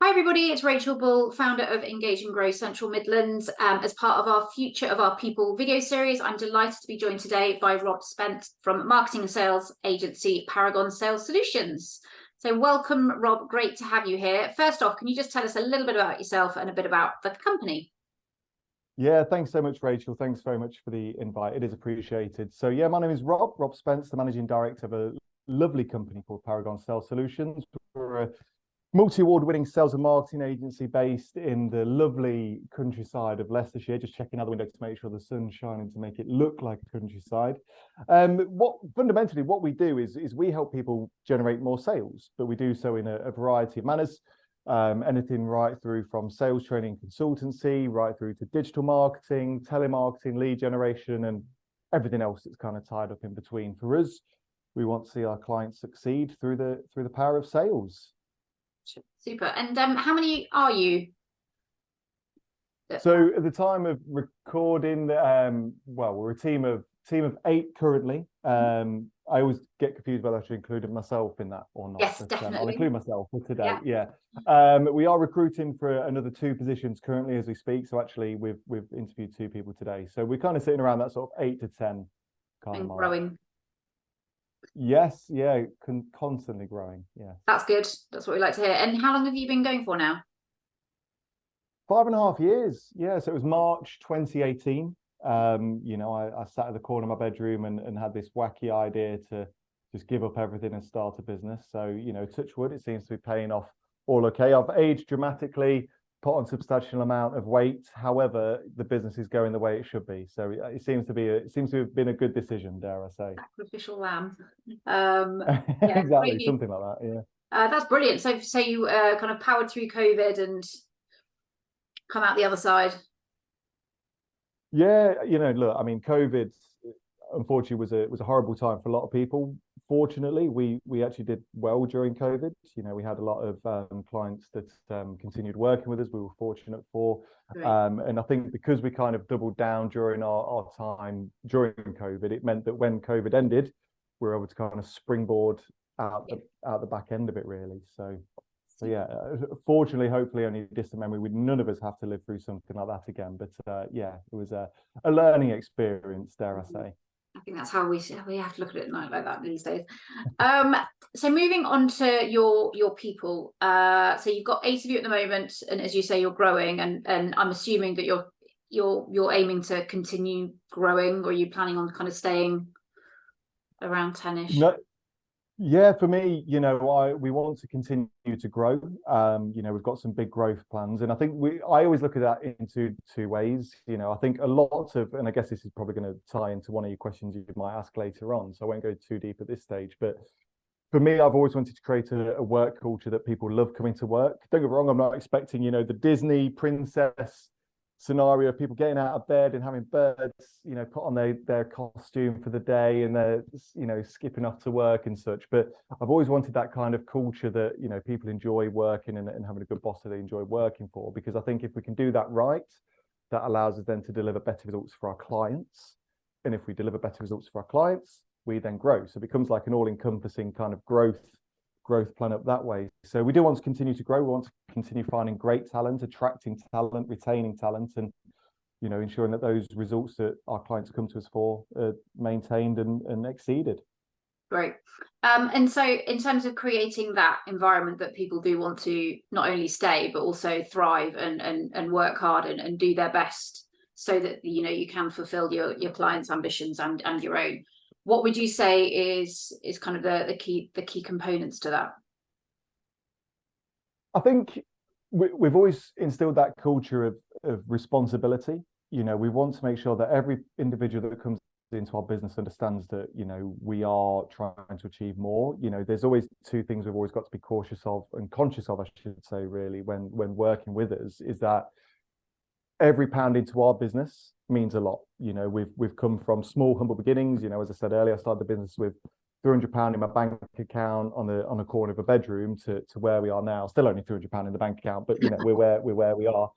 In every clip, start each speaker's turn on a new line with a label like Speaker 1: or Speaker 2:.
Speaker 1: Hi everybody, it's Rachel Bull, founder of Engage and Grow Central Midlands. As part of our Future of Our People video series, I'm delighted to be joined today by Rob Spence from marketing and sales agency Paragon Sales Solutions. So welcome, Rob, great to have you here. First off, can you just tell us a little bit about yourself and a bit about the company?
Speaker 2: Yeah, thanks so much, Rachel. Thanks very much for the invite. It is appreciated. So yeah, my name is Rob Spence, the managing director of a lovely company called Paragon Sales Solutions. We're a multi-award winning sales and marketing agency based in the lovely countryside of Leicestershire, just checking out the window to make sure the sun's shining to make it look like a countryside. Fundamentally what we do is we help people generate more sales, but we do so in a variety of manners. Anything right through from sales training consultancy, right through to digital marketing, telemarketing, lead generation, and everything else that's kind of tied up in between. For us, we want to see our clients succeed through the power of sales.
Speaker 1: Super. And how many are you?
Speaker 2: So at the time of recording, well, we're a team of 8 currently. I always get confused whether I should include myself in that or not.
Speaker 1: Yes,
Speaker 2: But,
Speaker 1: definitely.
Speaker 2: I'll include myself for today.
Speaker 1: Yeah.
Speaker 2: We are recruiting for another 2 positions currently as we speak. So actually, we've interviewed 2 people today. So we're kind of sitting around that sort of 8 to 10 kind of mark.
Speaker 1: Growing.
Speaker 2: Yes, yeah, constantly growing. Yeah,
Speaker 1: That's good. That's what we like to hear. And how long have you been going for now?
Speaker 2: 5.5 years. Yeah, so it was March 2018. I sat at the corner of my bedroom and had this wacky idea to just give up everything and start a business. So, touch wood, it seems to be paying off all okay. I've aged dramatically, put on substantial amount of weight. However, the business is going the way it should be. So it seems to have been a good decision, dare I say.
Speaker 1: Sacrificial lamb.
Speaker 2: Exactly,
Speaker 1: Great.
Speaker 2: something like that. Yeah.
Speaker 1: That's brilliant. So you kind of powered through COVID and come out the other side.
Speaker 2: Yeah, look, I mean, COVID unfortunately was a horrible time for a lot of people. Fortunately, we actually did well during COVID. We had a lot of clients that continued working with us. We were fortunate for, and I think because we kind of doubled down during our time during COVID, it meant that when COVID ended, we were able to kind of springboard out the back end of it, really. So yeah, fortunately, hopefully only distant memory, none of us have to live through something like that again. But yeah, it was a learning experience, dare I say.
Speaker 1: I think that's how we have to look at it like that these days. So moving on to your people. So you've got 8 of you at the moment, and as you say, you're growing, and I'm assuming that you're aiming to continue growing, or are you planning on kind of staying around 10-ish?
Speaker 2: No, yeah, for me, we want to continue to grow. We've got some big growth plans, and I think I always look at that in two ways. I think a lot of, and I guess this is probably going to tie into one of your questions you might ask later on, so I won't go too deep at this stage. But for me, I've always wanted to create a work culture that people love coming to work. Don't get me wrong, I'm not expecting, the Disney princess scenario of people getting out of bed and having birds, put on their costume for the day and they're, skipping off to work and such. But I've always wanted that kind of culture that, people enjoy working and having a good boss that they enjoy working for, because I think if we can do that right, that allows us then to deliver better results for our clients. And if we deliver better results for our clients, we then grow. So it becomes like an all-encompassing kind of growth plan up that way. So we do want to continue to grow. We want to continue finding great talent, attracting talent, retaining talent, and ensuring that those results that our clients come to us for are maintained and exceeded.
Speaker 1: Great. And so in terms of creating that environment that people do want to not only stay but also thrive and work hard and do their best, so that you can fulfill your clients' ambitions and your own, what would you say is kind of the key components to that?
Speaker 2: I think we've always instilled that culture of responsibility. We want to make sure that every individual that comes into our business understands that we are trying to achieve more. There's always 2 things we've always got to be cautious of and conscious of, I should say, really, when working with us, is that every pound into our business means a lot. We've come from small, humble beginnings. As I said earlier, I started the business with £300 in my bank account on a corner of a bedroom to where we are now. Still only £300 in the bank account, but we're where we are.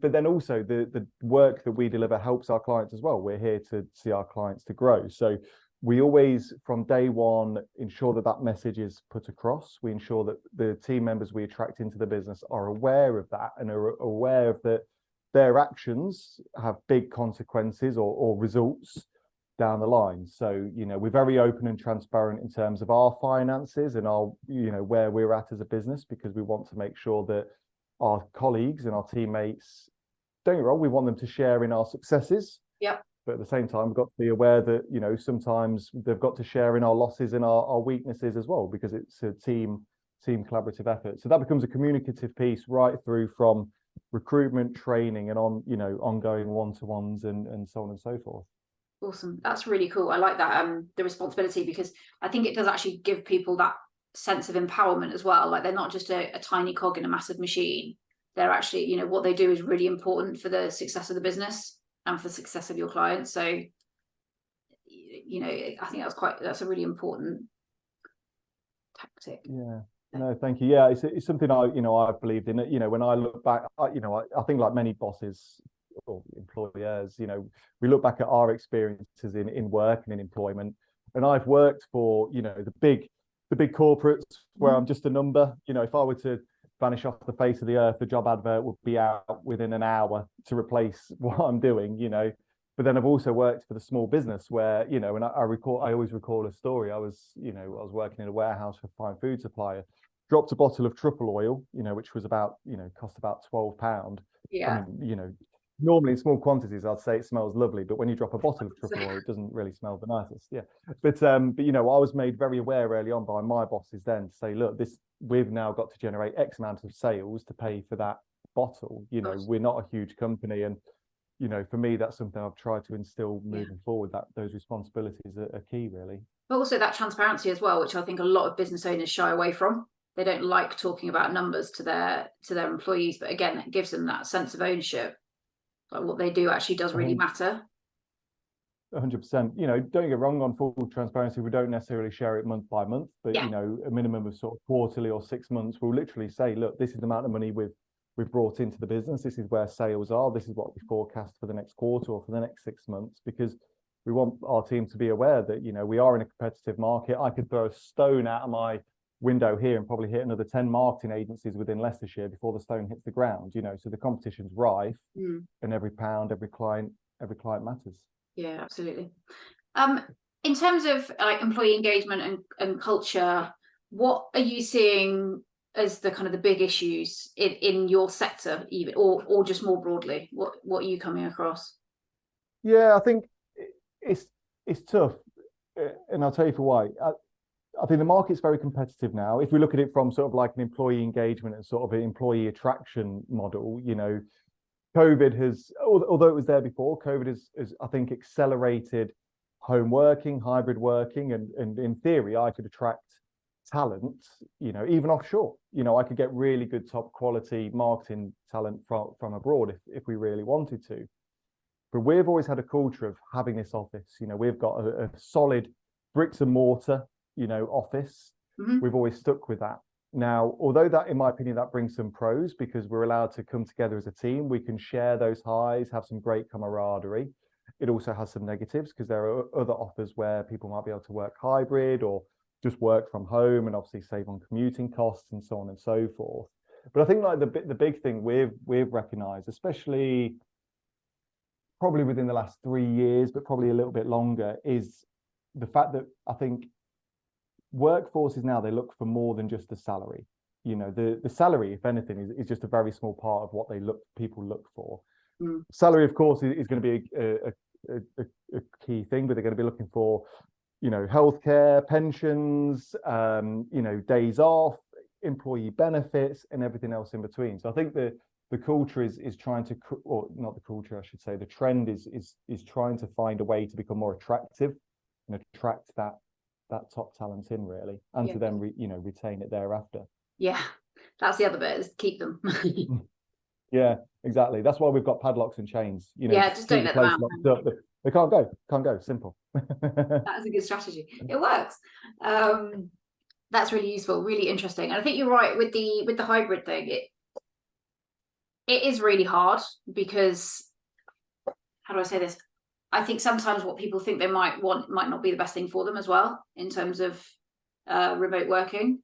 Speaker 2: But then also the work that we deliver helps our clients as well. We're here to see our clients to grow. So we always, from day one, ensure that that message is put across. We ensure that the team members we attract into the business are aware of that and are aware of that their actions have big consequences or results down the line. So, we're very open and transparent in terms of our finances and our, where we're at as a business, because we want to make sure that our colleagues and our teammates, don't get me wrong, we want them to share in our successes.
Speaker 1: Yep.
Speaker 2: But at the same time, we've got to be aware that, sometimes they've got to share in our losses and our weaknesses as well, because it's a team collaborative effort. So that becomes a communicative piece right through from recruitment, training, and ongoing one-to-ones and so on and so forth.
Speaker 1: Awesome. That's really cool. I like that, the responsibility, because I think it does actually give people that sense of empowerment as well. Like, they're not just a tiny cog in a massive machine. They're actually, what they do is really important for the success of the business and for the success of your clients. So, I think that's a really important tactic.
Speaker 2: Yeah. No, thank you. Yeah, it's something I've believed in. When I look back, I think like many bosses or employers, we look back at our experiences in work and in employment. And I've worked for, the big corporates where I'm just a number. If I were to vanish off the face of the earth, the job advert would be out within an hour to replace what I'm doing, But then I've also worked for the small business where, and I always recall a story. I was working in a warehouse for a fine food supplier, dropped a bottle of truffle oil, which was cost about £12.
Speaker 1: Yeah.
Speaker 2: I mean, normally in small quantities, I'd say it smells lovely, but when you drop a bottle of truffle oil, it doesn't really smell the nicest. Yeah. But I was made very aware early on by my bosses then to say, look, we've now got to generate X amount of sales to pay for that bottle. We're not a huge company. And, for me, that's something I've tried to instill moving forward, that those responsibilities are key, really.
Speaker 1: But also that transparency as well, which I think a lot of business owners shy away from. They don't like talking about numbers to their employees, but again, it gives them that sense of ownership. Like, what they do actually does really matter.
Speaker 2: 100%. Don't get wrong, on full transparency, we don't necessarily share it month by month, but a minimum of sort of quarterly or 6 months, we'll literally say, look, this is the amount of money we've brought into the business. This is where sales are. This is what we forecast for the next quarter or for the next 6 months, because we want our team to be aware that, we are in a competitive market. I could throw a stone out of my window here and probably hit another 10 marketing agencies within Leicestershire before the stone hits the ground, so the competition's rife, and every pound, every client matters. Yeah,
Speaker 1: absolutely. In terms of like employee engagement and culture, what are you seeing as the kind of the big issues in your sector, even or just more broadly? What are you coming across?
Speaker 2: Yeah, I think it's tough, and I'll tell you for why. I think the market's very competitive now. If we look at it from sort of like an employee engagement and sort of an employee attraction model, COVID has, although it was there before, COVID has I think accelerated home working, hybrid working, and in theory, I could attract talent, even offshore. I could get really good top quality marketing talent from abroad if we really wanted to. But we've always had a culture of having this office. We've got a solid bricks and mortar office. We've always stuck with that. Now, although that, in my opinion, that brings some pros, because we're allowed to come together as a team, we can share those highs, have some great camaraderie. It also has some negatives, because there are other offers where people might be able to work hybrid or just work from home and obviously save on commuting costs and so on and so forth. But I think like the big thing we've recognized, especially probably within the last 3 years, but probably a little bit longer, is the fact that I think workforces now, they look for more than just the salary. The salary, if anything, is just a very small part of what people look for. Salary, of course, is going to be a key thing, but they're going to be looking for healthcare, pensions, days off, employee benefits, and everything else in between. So I think the culture is trying to, or not the culture, I should say, the trend is trying to find a way to become more attractive and attract that top talent in, really, and to then retain it thereafter.
Speaker 1: Yeah, that's the other bit, is keep them.
Speaker 2: Yeah, exactly. That's why we've got padlocks and chains.
Speaker 1: Just don't let them out.
Speaker 2: They can't go. Simple.
Speaker 1: That is a good strategy. It works. That's really useful, really interesting. And I think you're right with the hybrid thing. It is really hard, because, how do I say this? I think sometimes what people think they might want might not be the best thing for them as well in terms of remote working.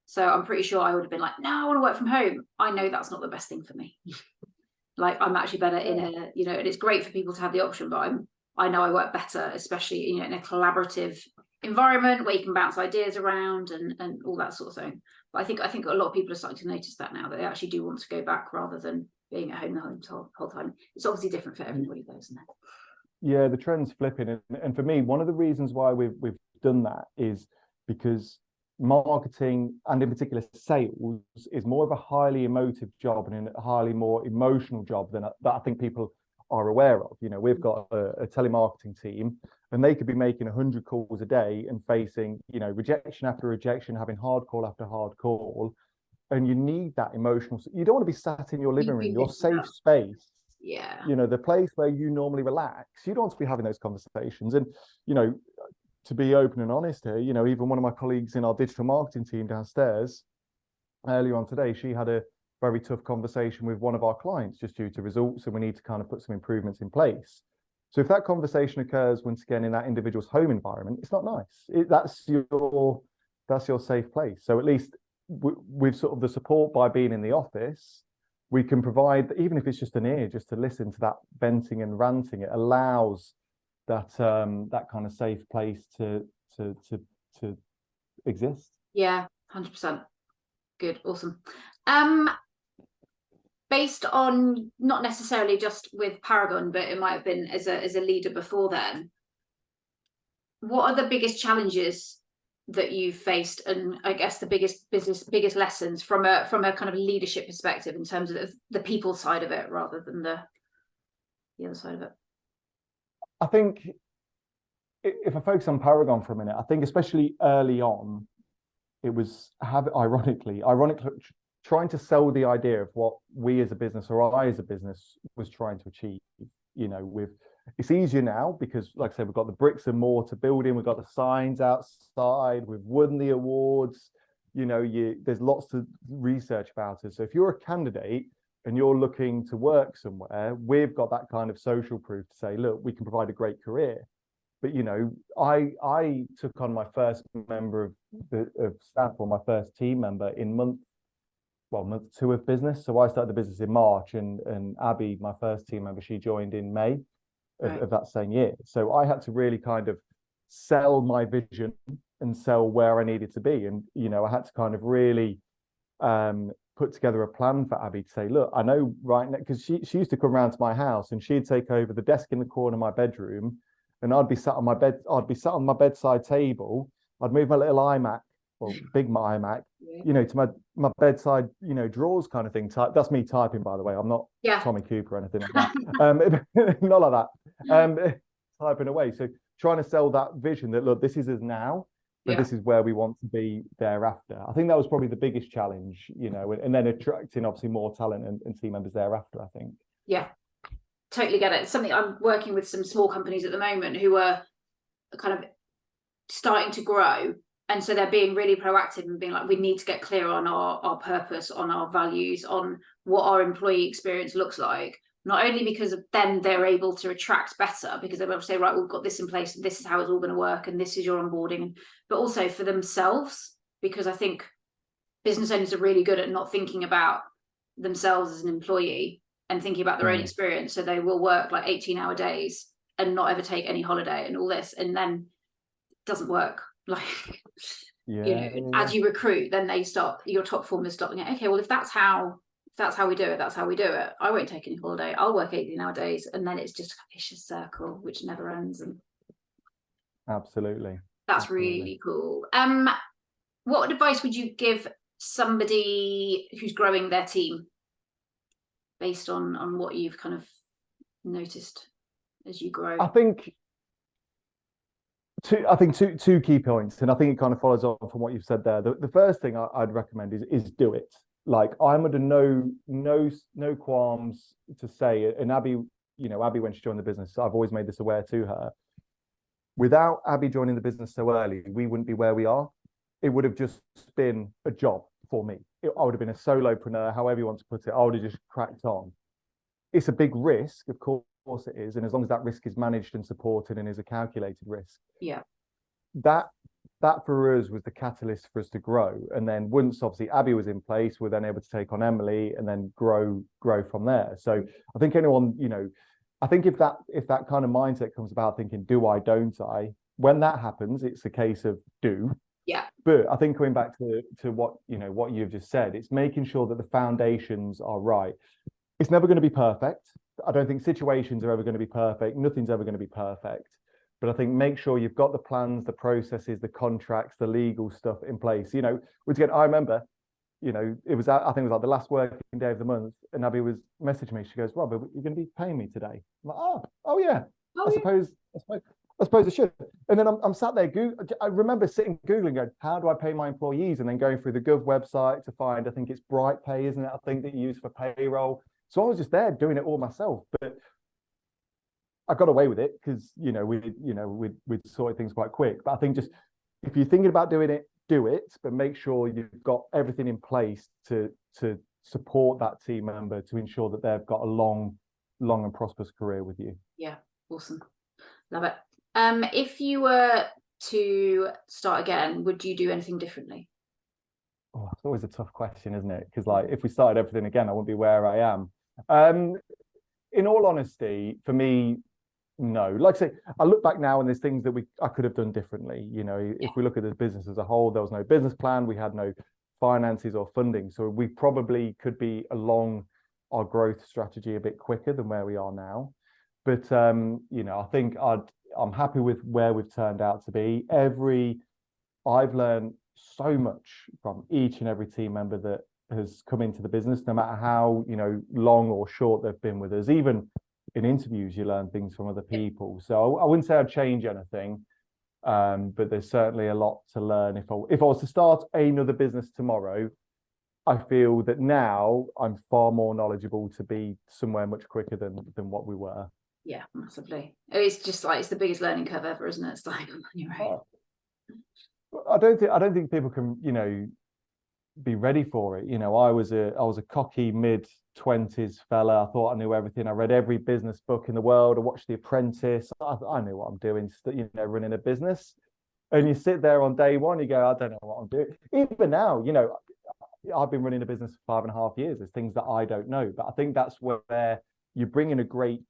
Speaker 1: So I'm pretty sure I would have been like, no, I want to work from home. I know that's not the best thing for me. Like I'm actually better in a, you know, and it's great for people to have the option, but I know I work better, especially, you know, in a collaborative environment where you can bounce ideas around and all that sort of thing. But I think a lot of people are starting to notice that now, that they actually do want to go back rather than being at home the whole time. It's obviously different for everybody though, isn't it?
Speaker 2: Yeah, the trend's flipping. And for me, one of the reasons why we've done that is because marketing, and in particular sales, is more of a highly emotive job and a highly more emotional job than that I think people are aware of. You know, we've got a telemarketing team, and they could be making 100 calls a day and facing, you know, rejection after rejection, having hard call after hard call. And you need that emotional. You don't want to be sat in your living room, your safe space.
Speaker 1: Yeah.
Speaker 2: You know, the place where you normally relax. You don't want to be having those conversations. And, you know, to be open and honest here, you know, even one of my colleagues in our digital marketing team downstairs earlier on today, she had a very tough conversation with one of our clients just due to results, and we need to kind of put some improvements in place. So if that conversation occurs once again in that individual's home environment, it's not nice. That's your safe place. So at least with sort of the support by being in the office, we can provide, even if it's just an ear, just to listen to that venting and ranting. It allows that that kind of safe place to exist.
Speaker 1: Yeah, 100%. Good, awesome. Based on not necessarily just with Paragon, but it might have been as a leader before then, what are the biggest challenges that you've faced, and I guess the biggest lessons from a kind of leadership perspective in terms of the people side of it rather than the other side of it?
Speaker 2: I think if I focus on Paragon for a minute, I think especially early on, it was ironically trying to sell the idea of what we as a business, or I as a business, was trying to achieve. You know, it's easier now because, like I said, we've got the bricks and mortar building, we've got the signs outside, we've won the awards. You know, there's lots of research about it. So if you're a candidate and you're looking to work somewhere, we've got that kind of social proof to say, look, we can provide a great career. But, you know, I took on my first member of staff, or my first team member, in month 2 of business. So I started the business in March, and Abby, my first team member, she joined in May of that same year. So I had to really kind of sell my vision and sell where I needed to be. And, you know, I had to kind of really put together a plan for Abby to say, look, I know right now, because she used to come around to my house and she'd take over the desk in the corner of my bedroom, and I'd be sat on my bedside table. I'd move my little iMac, well, big iMac, you know, to my bedside, you know, drawers kind of thing. That's me typing, by the way. I'm not Tommy Cooper or anything like that. Not like that. Typing away. So trying to sell that vision that, look, this is us now, but this is where we want to be thereafter. I think that was probably the biggest challenge, you know, and then attracting obviously more talent and team members thereafter, I think.
Speaker 1: Yeah, totally get it. It's something I'm working with some small companies at the moment who are kind of starting to grow. And so they're being really proactive and being like, we need to get clear on our purpose, on our values, on what our employee experience looks like. Not only because of then they're able to attract better, because they're able to say, right, we've got this in place, and this is how it's all going to work, and this is your onboarding, but also for themselves, because I think business owners are really good at not thinking about themselves as an employee and thinking about their own experience. So they will work like 18-hour days and not ever take any holiday and all this, and then it doesn't work. Like, as you recruit, then your top performers start thinking, okay, well, if that's how we do it, that's how we do it. I won't take any holiday. I'll work 18-hour days, and then it's just a vicious circle which never ends. And
Speaker 2: absolutely,
Speaker 1: that's really cool. What advice would you give somebody who's growing their team based on what you've kind of noticed as you grow?
Speaker 2: I think two key points, and I think it kind of follows on from what you've said there. The first thing I'd recommend is do it. Like, I'm under no qualms to say, and Abby, you know, Abby, when she joined the business, I've always made this aware to her. Without Abby joining the business so early, we wouldn't be where we are. It would have just been a job for me. I would have been a solopreneur, however you want to put it. I would have just cracked on. It's a big risk, of course, course it is. And as long as that risk is managed and supported and is a calculated risk.
Speaker 1: Yeah.
Speaker 2: That for us was the catalyst for us to grow. And then once obviously Abby was in place, we're then able to take on Emily and then grow from there. So I think anyone, I think if that kind of mindset comes about thinking, do I, don't I? When that happens, it's a case of do.
Speaker 1: Yeah.
Speaker 2: But I think coming back to what you've just said, it's making sure that the foundations are right. It's never going to be perfect. I don't think situations are ever going to be perfect. Nothing's ever going to be perfect. But I think make sure you've got the plans, the processes, the contracts, the legal stuff in place. Once again, I remember, it was, I think it was like the last working day of the month, and Abby was messaging me. She goes, "Rob, you're going to be paying me today?" I'm like, oh yeah. I suppose I should. And then I'm sat there. I remember sitting Googling, going, how do I pay my employees? And then going through the Gov website to find, I think it's BrightPay, isn't it? I think that you use for payroll. So I was just there doing it all myself. But I got away with it because we'd sorted things quite quick. But I think just if you're thinking about doing it, do it, but make sure you've got everything in place to support that team member to ensure that they've got a long and prosperous career with you.
Speaker 1: Yeah, awesome, love it. If you were to start again, would you do anything differently?
Speaker 2: Oh, it's always a tough question, isn't it? Because like if we started everything again, I wouldn't be where I am. In all honesty, for me, no. Like I say, I look back now and there's things that I could have done differently. If we look at the business as a whole, there was no business plan, we had no finances or funding. So we probably could be along our growth strategy a bit quicker than where we are now. But I think I'm happy with where we've turned out to be. I've learned so much from each and every team member that has come into the business, no matter how long or short they've been with us. Even in interviews, you learn things from other people. So I wouldn't say I'd change anything, but there's certainly a lot to learn. If I was to start another business tomorrow, I feel that now I'm far more knowledgeable to be somewhere much quicker than what we were.
Speaker 1: Yeah, massively. It's just like it's the biggest learning curve ever, isn't it? It's like you're right.
Speaker 2: I don't think people can be ready for it. I was a cocky mid-20s fella. I thought I knew everything. I read every business book in the world. I watched The Apprentice. I knew what I'm doing, running a business. And you sit there on day one, you go, I don't know what I'm doing. Even now, I've been running a business for 5.5 years. There's things that I don't know, but I think that's where you bring in a great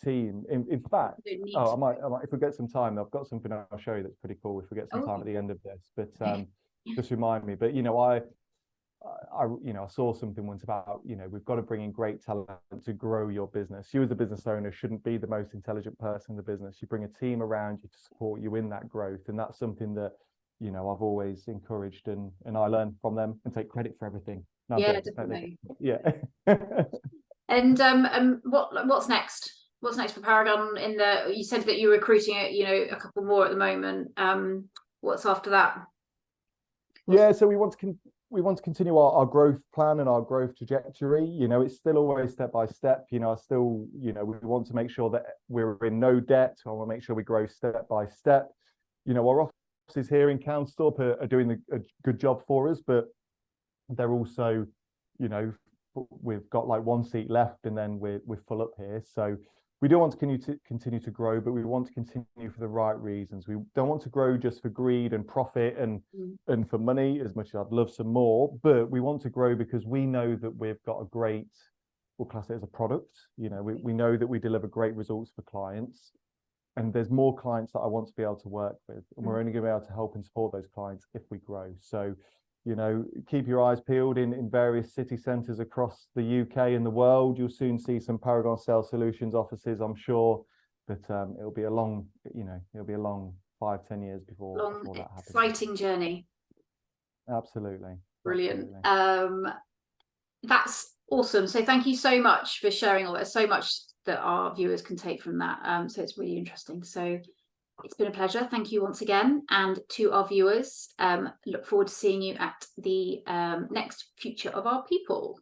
Speaker 2: team. In fact, I might, if we get some time, I've got something I'll show you that's pretty cool if we get some time at the end of this. But just remind me. But I saw something once about we've got to bring in great talent to grow your business. You as a business owner shouldn't be the most intelligent person in the business. You bring a team around you to support you in that growth, and that's something that I've always encouraged, and I learn from them and take credit for everything. No,
Speaker 1: yeah, definitely.
Speaker 2: Yeah.
Speaker 1: And what's next? What's next for Paragon? You said that you're recruiting a couple more at the moment. What's after that?
Speaker 2: Yeah, so we want to continue our growth plan and our growth trajectory. It's still always step by step. We want to make sure that we're in no debt. I want to make sure we grow step by step. Our offices here in Counsthorpe are doing a good job for us, but they're also, we've got like one seat left and then we're full up here. So we do want to continue to grow, but we want to continue for the right reasons. We don't want to grow just for greed and profit and for money, as much as I'd love some more, but we want to grow because we know that we've got we'll class it as a product. We know that we deliver great results for clients, and there's more clients that I want to be able to work with, and we're only going to be able to help and support those clients if we grow. So keep your eyes peeled in various city centres across the UK and the world. You'll soon see some Paragon Sales Solutions offices, I'm sure, but it'll be a long 5-10 years before that happens.
Speaker 1: Exciting journey.
Speaker 2: Absolutely.
Speaker 1: Brilliant. Absolutely. That's awesome. So thank you so much for sharing all that. So much that our viewers can take from that. So it's really interesting. So it's been a pleasure. Thank you once again. And to our viewers, look forward to seeing you at the next Future of Our People.